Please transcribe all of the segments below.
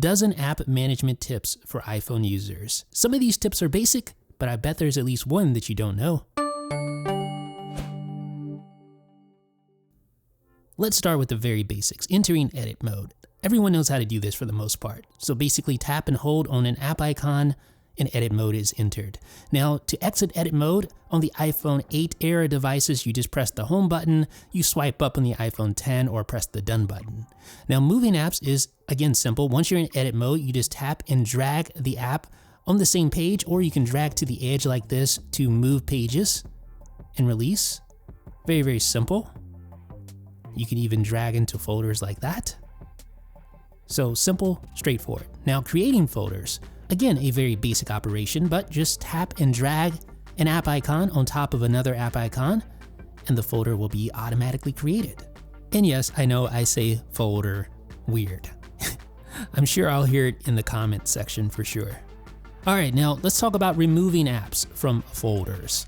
dozen app management tips for iPhone users. Some of these tips are basic, but I bet there's at least one that you don't know. Let's start with the very basics, entering edit mode. Everyone knows how to do this for the most part. So basically tap and hold on an app icon and edit mode is entered. Now to exit edit mode, on the iPhone 8 era devices, you just press the home button, you swipe up on the iPhone 10 or press the done button. Now moving apps is again simple. Once you're in edit mode, you just tap and drag the app on the same page, or you can drag to the edge like this to move pages and release. Very, very simple. You can even drag into folders like that. So simple, straightforward. Now creating folders. Again, a very basic operation, but just tap and drag an app icon on top of another app icon, and the folder will be automatically created. And yes, I know I say folder weird. I'm sure I'll hear it in the comment section for sure. All right, now let's talk about removing apps from folders.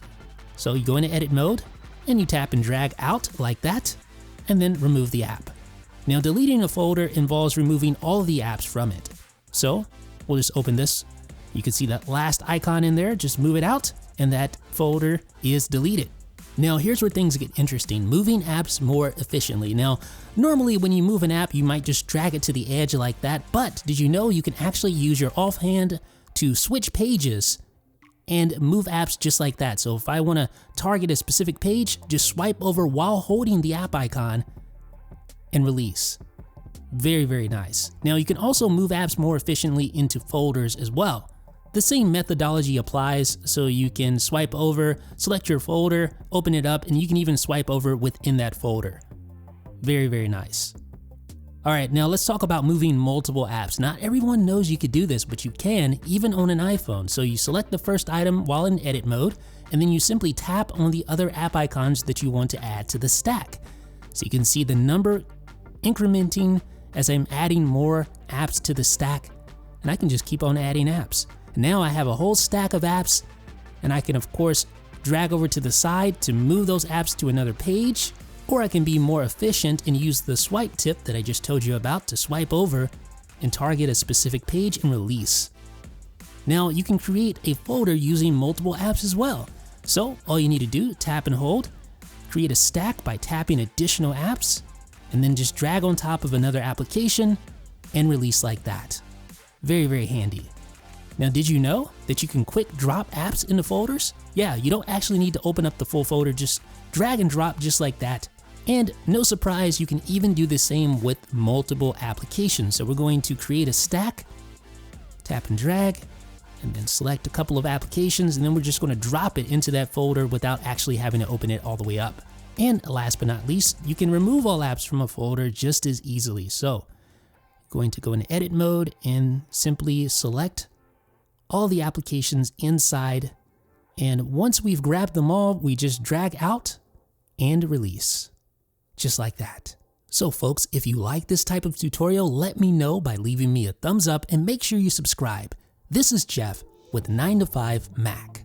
So you go into edit mode and you tap and drag out like that, and then remove the app. Now deleting a folder involves removing all of the apps from it. So we'll just open this. You can see that last icon in there, just move it out and that folder is deleted. Now here's where things get interesting, moving apps more efficiently. Now, normally when you move an app, you might just drag it to the edge like that, but did you know you can actually use your offhand to switch pages and move apps just like that? So if I want to target a specific page, just swipe over while holding the app icon and release. Very, very nice. Now you can also move apps more efficiently into folders as well. The same methodology applies, so you can swipe over, select your folder, open it up, and you can even swipe over within that folder. Very, very nice. All right, now let's talk about moving multiple apps. Not everyone knows you could do this, but you can, even on an iPhone. So you select the first item while in edit mode, and then you simply tap on the other app icons that you want to add to the stack. So you can see the number incrementing as I'm adding more apps to the stack, and I can just keep on adding apps. Now I have a whole stack of apps, and I can of course drag over to the side to move those apps to another page, or I can be more efficient and use the swipe tip that I just told you about to swipe over and target a specific page and release. Now you can create a folder using multiple apps as well. So all you need to do, tap and hold, create a stack by tapping additional apps, and then just drag on top of another application and release like that. Very, very handy. Now, did you know that you can quick drop apps into folders? Yeah, you don't actually need to open up the full folder, just drag and drop just like that. And no surprise, you can even do the same with multiple applications. So we're going to create a stack, tap and drag, and then select a couple of applications, and then we're just going to drop it into that folder without actually having to open it all the way up. And last but not least, you can remove all apps from a folder just as easily. So going to go into edit mode and simply select all the applications inside. And once we've grabbed them all, we just drag out and release. Just like that. So folks, if you like this type of tutorial, let me know by leaving me a thumbs up and make sure you subscribe. This is Jeff with 9to5Mac.